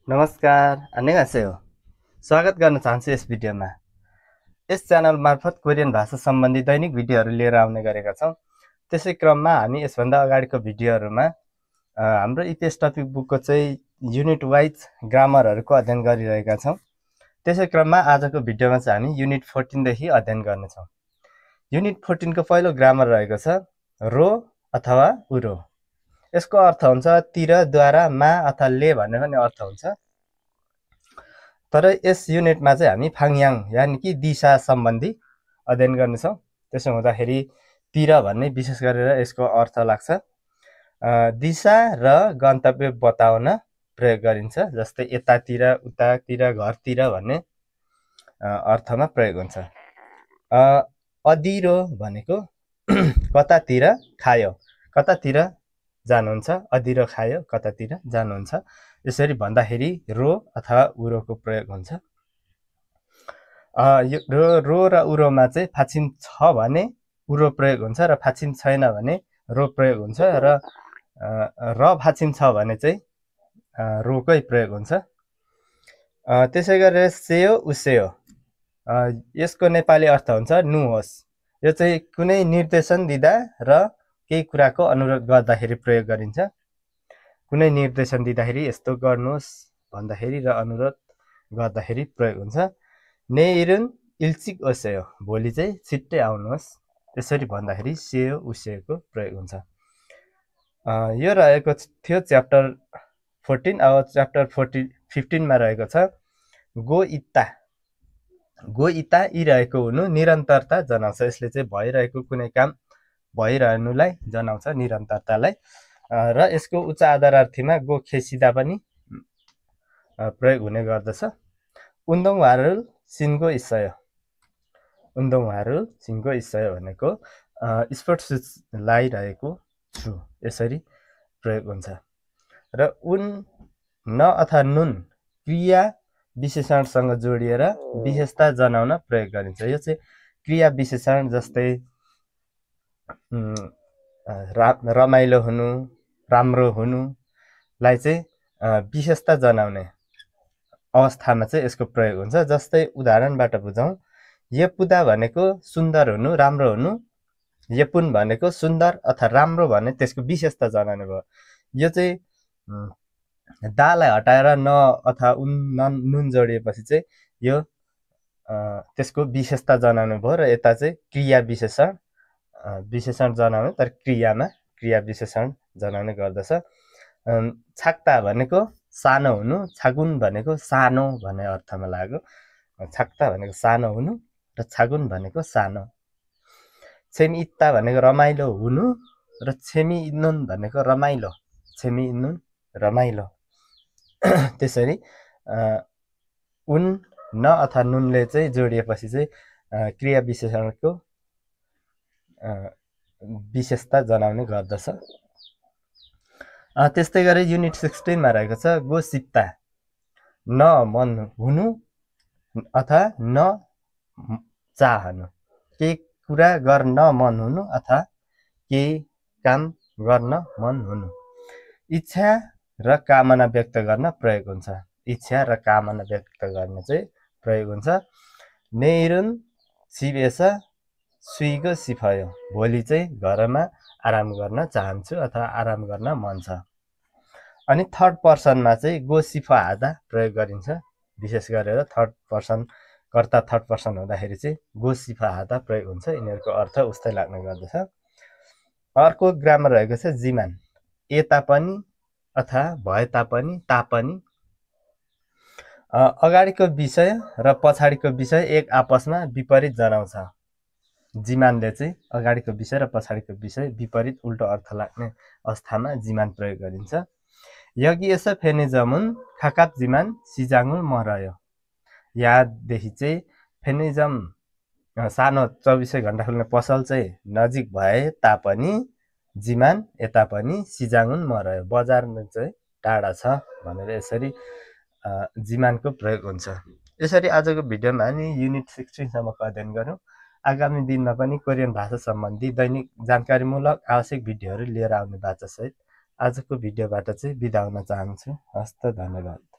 नमस्कार, 안녕하세요. स्वागत गर्न चाहन्छु यस भिडियोमा। यस च्यानल मार्फत कोरियन भाषा सम्बन्धी दैनिक भिडियोहरू लिएर आउने गरेका छौं। त्यसै क्रममा हामी यसभन्दा अगाडिको भिडियोहरूमा हाम्रो इतिहास टपिक बुकको चाहिँ युनिट वाइज ग्रामरहरूको अध्ययन गरिरहेका छौं। त्यसै क्रममा आजको भिडियोमा चाहिँ हामी युनिट 14 देखि अध्ययन गर्नेछौं। युनिट 14 को पहिलो ग्रामर रहेको छ रो अथवा उरो। यसको अर्थ हुन्छ तिर, द्वारा, मा अथवा ले भन्ने पनि अर्थ हुन्छ। तर यस युनिटमा चाहिँ हामी फाङयाङ यानि कि दिशा सम्बन्धी अध्ययन गर्नेछौं। त्यसो हुँदाखेरि तिर भन्ने विशेष गरेर यसको अर्थ लाग्छ दिशा र गन्तव्य बताउन प्रयोग गरिन्छ। जस्तै यतातिर, उतातिर, घरतिर भन्ने अर्थमा प्रयोग हुन्छ। अदिरो भनेको कतातिर खायो, कतातिर जानुहुन्छ, अदिरो खायो कतातिर जानुहुन्छ। यसरी भन्दाखेरि रो अथवा उरोको प्रयोग हुन्छ। रो र उरोमा चाहिँ फाक्षिम छ भने उरो प्रयोग हुन्छ र फाक्षिम छैन भने रो प्रयोग हुन्छ र फाक्षिम छ भने चाहिँ रोकै प्रयोग हुन्छ। त्यसै गरेर सेयो उसेयो यसको नेपाली अर्थ हुन्छ नुहोस्। यो चाहिँ कुनै निर्देशन दिँदा र केही कुराको अनुरोध गर्दाखेरि प्रयोग गरिन्छ। कुनै निर्देशन दिँदाखेरि यस्तो गर्नुहोस् भन्दाखेरि र अनुरोध गर्दाखेरि प्रयोग हुन्छ। नेइरुन इल्चिक ओसेयो भोलि चाहिँ छिट्टै आउनुहोस्, त्यसरी भन्दाखेरि सेयो उसेयोको प्रयोग हुन्छ। यो रहेको थियो च्याप्टर 14। अब च्याप्टर 15 मा रहेको छ गो इत्ता। गो इत्ता यी रहेको हुनु निरन्तरता जनाउँछ। यसले चाहिँ भइरहेको कुनै काम भइरहनुलाई जनाउँछ, निरन्तरतालाई। र यसको उच्च आदरार्थीमा गो खेसिदा पनि प्रयोग हुने गर्दछ। उन्दोङ वारुल सिन्गो इस्सय। उन्दोङ वारुल सिन्गो इस्सय भनेको स्पोर्ट सुज लगाइरहेको छु, यसरी प्रयोग हुन्छ। र उन न अथवा नुन क्रिया विशेषणसँग जोडिएर विशेषता जनाउन प्रयोग गरिन्छ। यो चाहिँ क्रिया विशेषण जस्तै रमाइलो हुनु, राम्रो हुनुलाई चाहिँ विशेषता जनाउने अवस्थामा चाहिँ यसको प्रयोग हुन्छ। जस्तै उदाहरणबाट बुझौँ, येपुदा भनेको सुन्दर हुनु, राम्रो हुनु। येपुन भनेको सुन्दर अथवा राम्रो भने त्यसको विशेषता जनाउने भयो। यो चाहिँ दालाई हटाएर न अथवा उन नुन जोडिएपछि चाहिँ यो त्यसको विशेषता जनाउने भयो र यता चाहिँ क्रिया विशेषण जनाउने, तर क्रियामा क्रिया विशेषण जनाउने गर्दछ। छाक्ता भनेको सानो हुनु, छागुन भनेको सानो भन्ने अर्थमा लाग्यो। छाक्ता भनेको सानो हुनु र छागुन भनेको सानो। छेमी इत्ता भनेको रमाइलो हुनु र छेमी इन्नुन भनेको रमाइलो, छेमी इन्नुन रमाइलो। त्यसरी उन न अथवा नुनले चाहिँ जोडिएपछि चाहिँ क्रिया विशेषणको विशेषता जनाउने गर्दछ। त्यस्तै गरी युनिट 16 मा रहेको छ गो सिप्ता। न मन हुनु अथवा न चाहनु, केही कुरा गर्न मन हुनु अथवा केही काम गर्न मन हुनु। इच्छा र कामना व्यक्त गर्न प्रयोग हुन्छ। इच्छा र कामना व्यक्त गर्न चाहिँ प्रयोग हुन्छ। नेइरुन सिबेस सुइगो सिफयो भोलि चाहिँ घरमा आराम गर्न चाहन्छु अथवा आराम गर्न मन छ। अनि थर्ड पर्सनमा चाहिँ गो सिफा हादा प्रयोग गरिन्छ। विशेष गरेर थर्ड पर्सन कर्ता थर्ड पर्सन हुँदाखेरि चाहिँ गो सिफा हादा प्रयोग हुन्छ। यिनीहरूको अर्थ उस्तै लाग्ने गर्दछ। अर्को ग्रामर रहेको छ जिमान। ए तापनि अथवा भए तापनि अगाडिको विषय र पछाडिको विषय एक आपसमा विपरीत जनाउँछ। जिमानले चाहिँ अगाडिको विषय र पछाडिको विषय विपरीत उल्टो अर्थ लाग्ने अवस्थामा जिमान प्रयोग गरिन्छ। यगी यस फेनिजमुन खाकाप जिमान सिजाङुल मरयो। यहाँदेखि चाहिँ फेनिजम सानो 24 घण्टा खुल्ने पसल चाहिँ नजिक भए तापनि जिमान यता पनि सिजाङुन मरयो, बजार चाहिँ टाढा छ भनेर यसरी जिमानको प्रयोग हुन्छ। यसरी आजको भिडियोमा हामी युनिट 16 सम्मको अध्ययन गरौँ। आगामी दिनमा पनि कोरियन भाषा सम्बन्धी दैनिक जानकारीमूलक आवश्यक भिडियोहरू लिएर आउने बाचासहित आजको भिडियोबाट चाहिँ बिदा हुन चाहन्छु। हस्त, धन्यवाद।